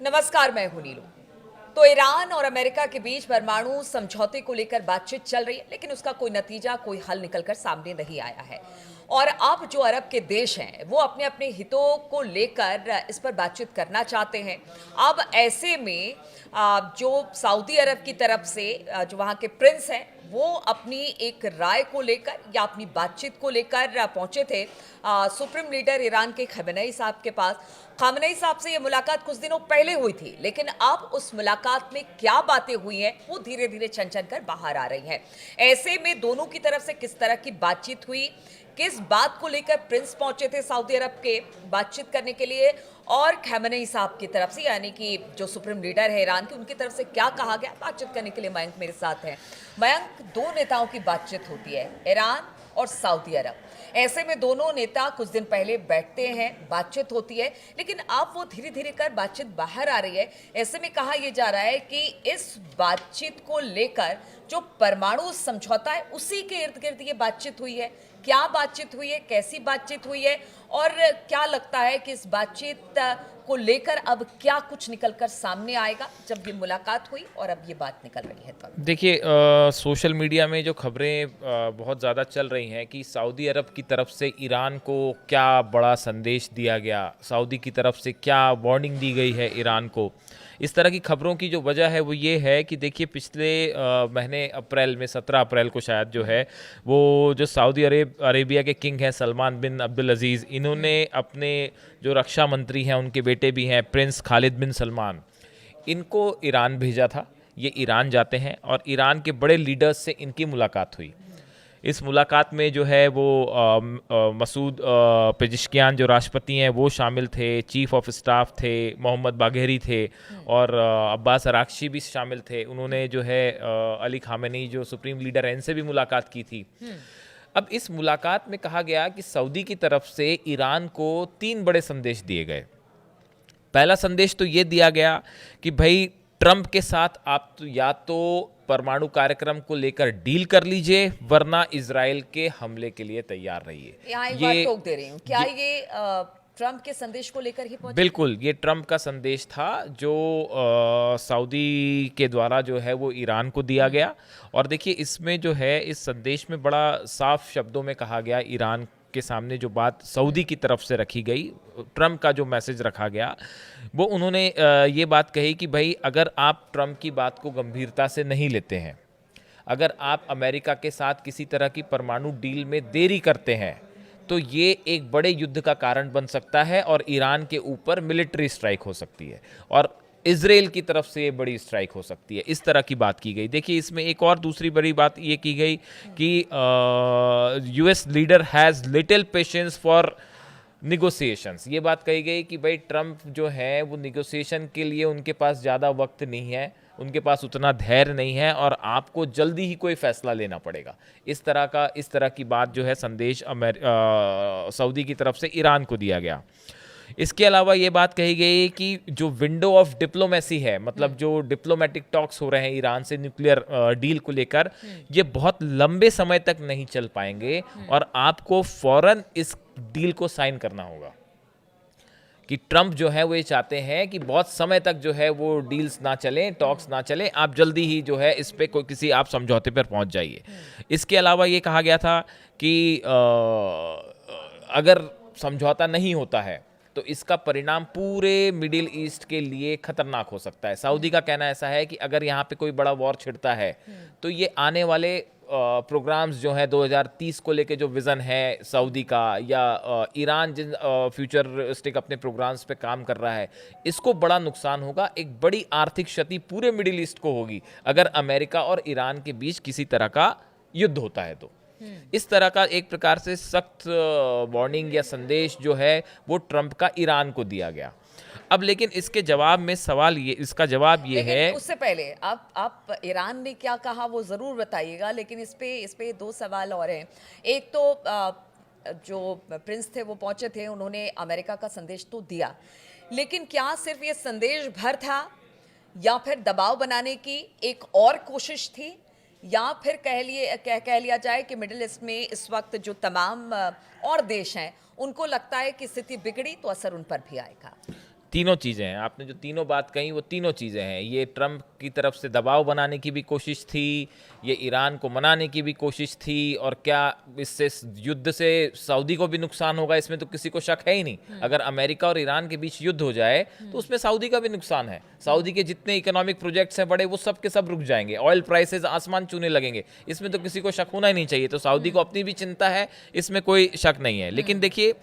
नमस्कार, मैं हूं नीलू। तो ईरान और अमेरिका के बीच परमाणु समझौते को लेकर बातचीत चल रही है, लेकिन उसका कोई नतीजा, कोई हल निकलकर सामने नहीं आया है। और अब जो अरब के देश हैं, वो अपने अपने हितों को लेकर इस पर बातचीत करना चाहते हैं। अब ऐसे में जो सऊदी अरब की तरफ से जो वहाँ के प्रिंस हैं, वो अपनी एक राय को लेकर या अपनी बातचीत को लेकर पहुंचे थे सुप्रीम लीडर ईरान के खमेनेई साहब के पास। खमेनेई साहब से ये मुलाकात कुछ दिनों पहले हुई थी, लेकिन अब उस मुलाकात में क्या बातें हुई हैं, वो धीरे धीरे छन छन कर बाहर आ रही हैं। ऐसे में दोनों की तरफ से किस तरह की बातचीत हुई, किस बात को लेकर प्रिंस पहुंचे थे सऊदी अरब के बातचीत करने के लिए, और खमेनेई साहब की तरफ से यानी कि जो सुप्रीम लीडर है ईरान की, उनकी तरफ से क्या कहा गया, बातचीत करने के लिए मयंक मेरे साथ हैं। मयंक, दो नेताओं की बातचीत होती है, ईरान और सऊदी अरब। ऐसे में दोनों नेता कुछ दिन पहले बैठते हैं, बातचीत होती है, लेकिन अब वो धीरे धीरे कर बातचीत बाहर आ रही है। ऐसे में कहा यह जा रहा है कि इस बातचीत को लेकर जो परमाणु समझौता है, उसी के इर्द गिर्द ये बातचीत हुई है। क्या बातचीत हुई है, कैसी बातचीत हुई है, और क्या लगता है कि इस बातचीत को लेकर अब क्या कुछ निकलकर सामने आएगा, जब ये मुलाकात हुई और अब ये बात निकल रही है? तो देखिए, सोशल मीडिया में जो खबरें बहुत ज़्यादा चल रही हैं कि सऊदी अरब की तरफ से ईरान को क्या बड़ा संदेश दिया गया, सऊदी की तरफ से क्या वार्निंग दी गई है ईरान को। इस तरह की खबरों की जो वजह है वो ये है कि देखिए, पिछले महीने अप्रैल में 17 अप्रैल को शायद जो है वो जो सऊदी अरेबिया के किंग हैं सलमान बिन अब्दुल अजीज़, इन्होंने अपने जो रक्षा मंत्री हैं, उनके बेटे भी हैं प्रिंस खालिद बिन सलमान, इनको ईरान भेजा था। ये ईरान जाते हैं और ईरान के बड़े लीडर्स से इनकी मुलाकात हुई। इस मुलाकात में जो है वो मसूद पेजिशकियान जो राष्ट्रपति हैं वो शामिल थे, चीफ ऑफ स्टाफ थे, मोहम्मद बाघेरी थे, और अब्बास अराक्ची भी शामिल थे। उन्होंने जो है अली खामेनी जो सुप्रीम लीडर हैं, इनसे भी मुलाकात की थी। अब इस मुलाकात में कहा गया कि सऊदी की तरफ से ईरान को 3 बड़े संदेश दिए गए। पहला संदेश तो ये दिया गया कि भाई, ट्रंप के साथ आप तो या तो परमाणु कार्यक्रम को लेकर डील कर लीजिए, वरना इजराइल के हमले के लिए तैयार रहिए। यहाँ एक बात टोक दे रही हूँ, क्या ये ट्रंप के संदेश को लेकर ही पहुंचे? बिल्कुल, ये ट्रंप का संदेश था जो सऊदी के द्वारा जो है वो ईरान को दिया गया। और देखिए, इसमें जो है इस संदेश में बड़ा साफ शब्दों में कहा गया, ईरान के सामने जो बात सऊदी की तरफ से रखी गई, ट्रंप का जो मैसेज रखा गया, वो उन्होंने ये बात कही कि भाई, अगर आप ट्रंप की बात को गंभीरता से नहीं लेते हैं, अगर आप अमेरिका के साथ किसी तरह की परमाणु डील में देरी करते हैं, तो ये एक बड़े युद्ध का कारण बन सकता है और ईरान के ऊपर मिलिट्री स्ट्राइक हो सकती है और इजराइल की तरफ से ये बड़ी स्ट्राइक हो सकती है। इस तरह की बात की गई। देखिए, इसमें एक और दूसरी बड़ी बात ये की गई कि US leader has little patience for negotiations. ये बात कही गई कि भाई, ट्रंप जो है वो निगोसिएशन के लिए उनके पास ज़्यादा वक्त नहीं है, उनके पास उतना धैर्य नहीं है और आपको जल्दी ही कोई फैसला लेना पड़ेगा। इस तरह की बात जो है संदेश सऊदी की तरफ से ईरान को दिया गया। इसके अलावा ये बात कही गई कि जो विंडो ऑफ डिप्लोमेसी है, मतलब जो डिप्लोमेटिक टॉक्स हो रहे हैं ईरान से न्यूक्लियर डील को लेकर, ये बहुत लंबे समय तक नहीं चल पाएंगे और आपको फौरन इस डील को साइन करना होगा। कि ट्रंप जो है वो ये चाहते हैं कि बहुत समय तक जो है वो डील्स ना चलें, टॉक्स ना चलें, आप जल्दी ही जो है इस पे कोई किसी आप समझौते पर पहुंच जाइए। इसके अलावा ये कहा गया था कि अगर समझौता नहीं होता है तो इसका परिणाम पूरे मिडिल ईस्ट के लिए खतरनाक हो सकता है। सऊदी का कहना ऐसा है कि अगर यहाँ पे कोई बड़ा वॉर छिड़ता है तो ये आने वाले प्रोग्राम्स जो है 2030 को लेके जो विज़न है सऊदी का, या ईरान जिन फ्यूचरिस्टिक अपने प्रोग्राम्स पे काम कर रहा है, इसको बड़ा नुकसान होगा। एक बड़ी आर्थिक क्षति पूरे मिडिल ईस्ट को होगी अगर अमेरिका और ईरान के बीच किसी तरह का युद्ध होता है तो। इस तरह का एक प्रकार से सख्त वार्निंग या संदेश जो है वो ट्रंप का ईरान को दिया गया। अब लेकिन इसके जवाब में इसका जवाब ये है। उससे पहले आप ईरान ने क्या कहा वो जरूर बताइएगा, लेकिन इस पे दो सवाल और हैं। एक तो जो प्रिंस थे वो पहुंचे थे, उन्होंने अमेरिका का संदेश तो दिया, लेकिन क्या सिर्फ ये संदेश भर था या फिर दबाव बनाने की एक और कोशिश थी, या फिर कह लिया जाए कि मिडिल ईस्ट में इस वक्त जो तमाम और देश हैं, उनको लगता है कि स्थिति बिगड़ी तो असर उन पर भी आएगा? तीनों चीज़ें हैं। आपने जो तीनों बात कही वो तीनों चीज़ें हैं। ये ट्रंप की तरफ से दबाव बनाने की भी कोशिश थी, ये ईरान को मनाने की भी कोशिश थी, और क्या इससे युद्ध से सऊदी को भी नुकसान होगा, इसमें तो किसी को शक है ही नहीं। अगर अमेरिका और ईरान के बीच युद्ध हो जाए तो उसमें सऊदी का भी नुकसान है। सऊदी के जितने इकोनॉमिक प्रोजेक्ट्स हैं बड़े, वो सब के सब रुक जाएंगे, ऑयल प्राइसेस आसमान छूने लगेंगे, इसमें तो किसी को शक होना ही नहीं चाहिए। तो सऊदी को अपनी भी चिंता है, इसमें कोई शक नहीं है। लेकिन देखिए,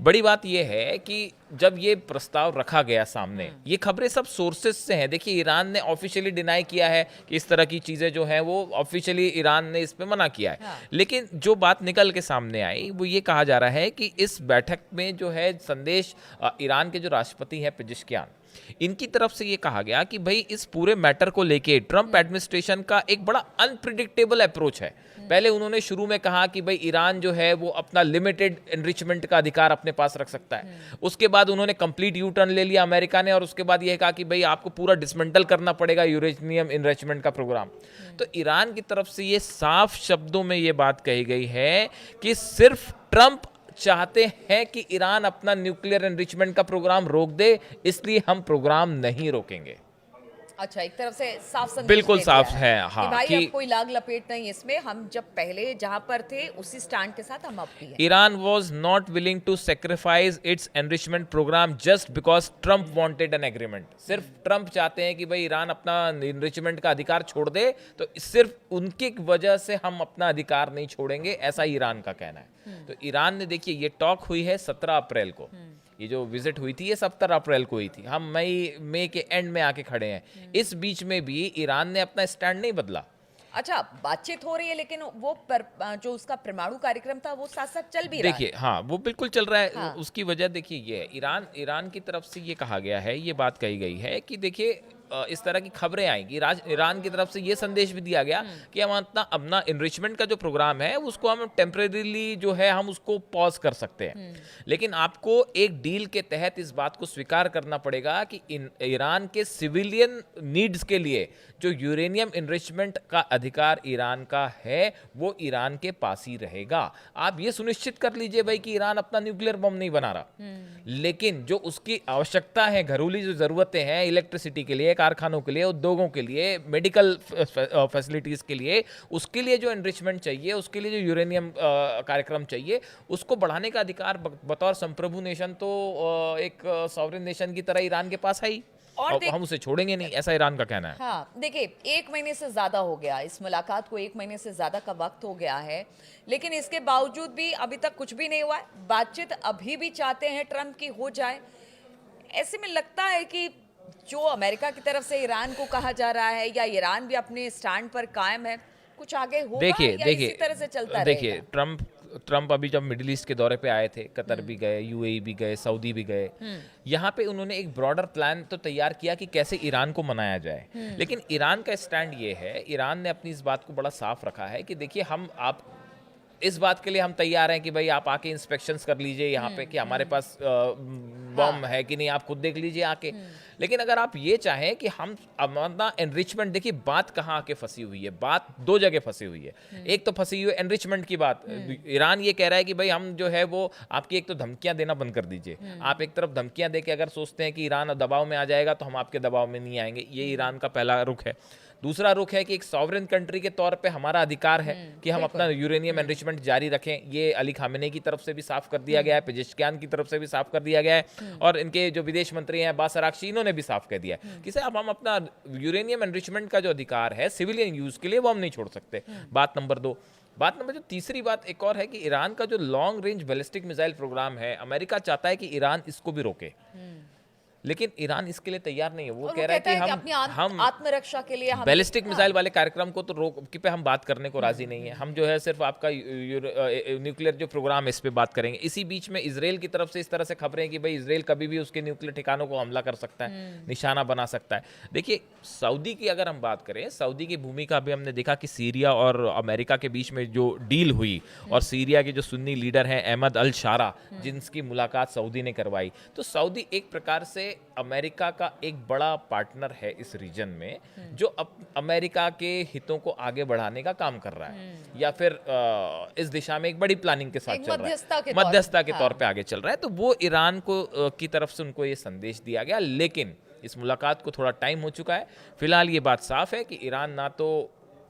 बड़ी बात यह है कि जब ये प्रस्ताव रखा गया सामने, ये खबरें सब सोर्सेस से हैं। देखिए, ईरान ने ऑफिशियली डिनाई किया है कि इस तरह की चीज़ें जो हैं वो ऑफिशियली ईरान ने इस पे मना किया है। हाँ। लेकिन जो बात निकल के सामने आई वो ये कहा जा रहा है कि इस बैठक में जो है संदेश ईरान के जो राष्ट्रपति हैं पेजेश्कियान, इनकी तरफ से ये कहा गया कि भाई इस पूरे मैटर को लेके ट्रंप एडमिनिस्ट्रेशन का एक बड़ा अनप्रिडिक्टेबल अप्रोच है। पहले उन्होंने शुरू में कहा कि भाई ईरान जो है वो अपना लिमिटेड एनरिचमेंट का अधिकार अपने पास रख सकता है। उसके बाद उन्होंने कंप्लीट यू टर्न ले लिया अमेरिका ने, और उसके बाद यह कहा कि भाई आपको पूरा डिसमेंटल करना पड़ेगा यूरेनियम एनरिचमेंट का प्रोग्राम। तो ईरान की तरफ से ये साफ शब्दों में ये बात कही गई है कि सिर्फ ट्रंप चाहते हैं कि ईरान अपना न्यूक्लियर एनरिचमेंट का प्रोग्राम रोक दे, इसलिए हम प्रोग्राम नहीं रोकेंगे। अच्छा, एक तरफ से साफ संदेश बिल्कुल दे साफ दिया है, हाँ, कि भाई कि अब कोई लाग लपेट नहीं इसमें, हम जब पहले जहां पर थे उसी स्टैंड के साथ हम अब भी हैं। Iran was not willing to sacrifice its enrichment program just because Trump wanted an agreement. सिर्फ ट्रंप चाहते हैं कि भाई ईरान अपना एनरिचमेंट का अधिकार छोड़ दे, तो सिर्फ उनकी वजह से हम अपना अधिकार नहीं छोड़ेंगे, ऐसा ईरान का कहना है। तो ईरान ने, देखिए, ये टॉक हुई है 17 अप्रैल को, ये जो विजिट हुई थी ये 17 अप्रैल को हुई थी। हम मई के एंड में आके खड़े हैं। इस बीच में भी ईरान ने अपना स्टैंड नहीं बदला। अच्छा, बातचीत हो रही है, लेकिन वो जो उसका परमाणु कार्यक्रम था वो साथ साथ चल भी रहा है। देखिए, हाँ, वो बिल्कुल चल रहा है। हाँ। उसकी वजह देखिए ये है, ईरान की तरफ से ये कहा गया है, ये बात कही गई है कि देखिए इस तरह की खबरें आएंगी। ईरान की तरफ से ये संदेश भी दिया गया कि हम अपना एनरिचमेंट का जो प्रोग्राम है उसको हम टेम्परेरीली जो है हम उसको पॉज कर सकते हैं, लेकिन आपको एक डील के तहत इस बात को स्वीकार करना पड़ेगा कि ईरान के सिविलियन नीड्स के लिए जो यूरेनियम एनरिचमेंट का अधिकार ईरान का है वो ईरान के पास ही रहेगा। आप ये सुनिश्चित कर लीजिए भाई कि ईरान अपना न्यूक्लियर बम नहीं बना रहा, लेकिन जो उसकी आवश्यकता है, घरेलू जो जरूरतें हैं, इलेक्ट्रिसिटी के लिए, कारखानों के लिए, उद्योगों के लिए, मेडिकल फैसिलिटीज के लिए, उसके लिए जो एनरिचमेंट चाहिए, उसके लिए जो यूरेनियम कार्यक्रम चाहिए, उसको बढ़ाने का अधिकार बतौर संप्रभु नेशन तो एक सॉवरेन नेशन की तरह ईरान के पास है ही, और हम उसे छोड़ेंगे नहीं, ऐसा ईरान का कहना है। हाँ, देखिए, 1 महीने से ज्यादा हो गया इस मुलाकात को, 1 महीने से ज्यादा का वक्त हो गया है, लेकिन इसके बावजूद भी अभी तक कुछ भी नहीं हुआ है। बातचीत अभी भी चाहते हैं ट्रंप की हो जाए। ऐसे में लगता है कि जो अमेरिका की तरफ से ईरान को कहा जा रहा है, या ईरान भी अपने स्टैंड पर कायम है, कुछ आगे होगा या इसी तरह से चलता देखिए, रहेगा? ट्रंप अभी जब मिडिल ईस्ट के दौरे पे आए थे, कतर भी गए, यूएई भी गए, सऊदी भी गए, यहाँ पे उन्होंने एक ब्रॉडर प्लान तो तैयार किया कि कैसे ईरान को मनाया जाए। लेकिन ईरान का स्टैंड ये है, ईरान ने अपनी इस बात को बड़ा साफ रखा है कि देखिए, आप इस बात के लिए हम तैयार हैं कि भाई आप आके इंस्पेक्शंस कर लीजिए यहाँ पे कि हमारे पास बम है कि नहीं, आप खुद देख लीजिए आके। लेकिन अगर आप ये चाहें कि हम अपना एनरिचमेंट, देखिए बात कहाँ आके फंसी हुई है, बात 2 जगह फंसी हुई है। एक तो फंसी हुई है एनरिचमेंट की बात। ईरान ये कह रहा है कि भाई हम जो है वो आपकी एक तो धमकियां देना बंद कर दीजिए। आप एक तरफ धमकियां दे के अगर सोचते हैं कि ईरान दबाव में आ जाएगा तो हम आपके दबाव में नहीं आएंगे, ये ईरान का पहला रुख है। दूसरा रुख है कि एक सॉवरेन कंट्री के तौर पे हमारा अधिकार है कि हम अपना यूरेनियम एनरिचमेंट जारी रखें। ये अली खामेनी की तरफ से भी साफ कर दिया गया है, पेजेश्कियान की तरफ से भी साफ कर दिया गया है, और इनके जो विदेश मंत्री हैं अब्बास अरागची, इन्होंने भी साफ कर दिया है कि साहब हम अपना यूरेनियम एनरिचमेंट का जो अधिकार है सिविलियन यूज के लिए वो हम नहीं छोड़ सकते। बात नंबर 2। बात नंबर जो तीसरी बात एक और है कि ईरान का जो long range ballistic missile program है, अमेरिका चाहता है कि ईरान इसको भी रोके, लेकिन ईरान इसके लिए तैयार नहीं है। वो कह रहा है कि हम आत्मरक्षा के लिए बैलिस्टिक मिसाइल वाले कार्यक्रम को तो रोक पे हम बात करने को राजी नहीं है। हम जो है सिर्फ आपका न्यूक्लियर जो प्रोग्राम है इस पे बात करेंगे। इसी बीच में इजराइल की तरफ से इस तरह से खबरें कि भाई इजराइल कभी भी उसके न्यूक्लियर ठिकानों को हमला कर सकता है, निशाना बना सकता है। देखिए, सऊदी की अगर हम बात करें, सऊदी की भूमिका अभी हमने देखा कि सीरिया और अमेरिका के बीच में जो डील हुई, और सीरिया के जो सुन्नी लीडर हैं अहमद अल शारा, जिनकी मुलाकात सऊदी ने करवाई, तो सऊदी एक प्रकार से अमेरिका का एक बड़ा पार्टनर है इस रीजन में, जो अमेरिका के हितों को आगे बढ़ाने का काम कर रहा है, या फिर इस दिशा में एक बड़ी प्लानिंग के साथ एक चल रहा मध्यस्थता के है, तौर मध्यस्थता के हाँ। तौर पे आगे चल रहा है। तो वो ईरान को की तरफ से उनको ये संदेश दिया गया, लेकिन इस मुलाकात को थोड़ा टाइम हो चुका है। फिलहाल ये बात साफ है कि ईरान ना तो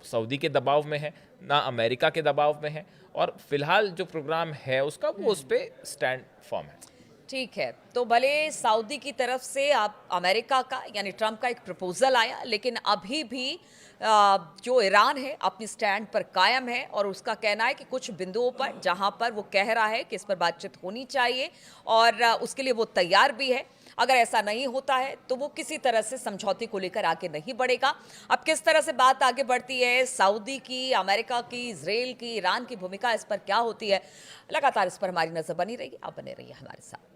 सऊदी के दबाव में है, ना अमेरिका के दबाव में है, और फिलहाल जो प्रोग्राम है उसका वो उस पे स्टैंड फॉर्म है। ठीक है, तो भले सऊदी की तरफ से आप अमेरिका का यानी ट्रंप का एक प्रपोजल आया, लेकिन अभी भी जो ईरान है अपनी स्टैंड पर कायम है और उसका कहना है कि कुछ बिंदुओं पर जहां पर वो कह रहा है कि इस पर बातचीत होनी चाहिए और उसके लिए वो तैयार भी है। अगर ऐसा नहीं होता है तो वो किसी तरह से समझौते को लेकर आगे नहीं बढ़ेगा। अब किस तरह से बात आगे बढ़ती है, सऊदी की, अमेरिका की, इजराइल की, ईरान की भूमिका इस पर क्या होती है, लगातार इस पर हमारी नजर बनी रहेगी। आप बने रहिए हमारे साथ।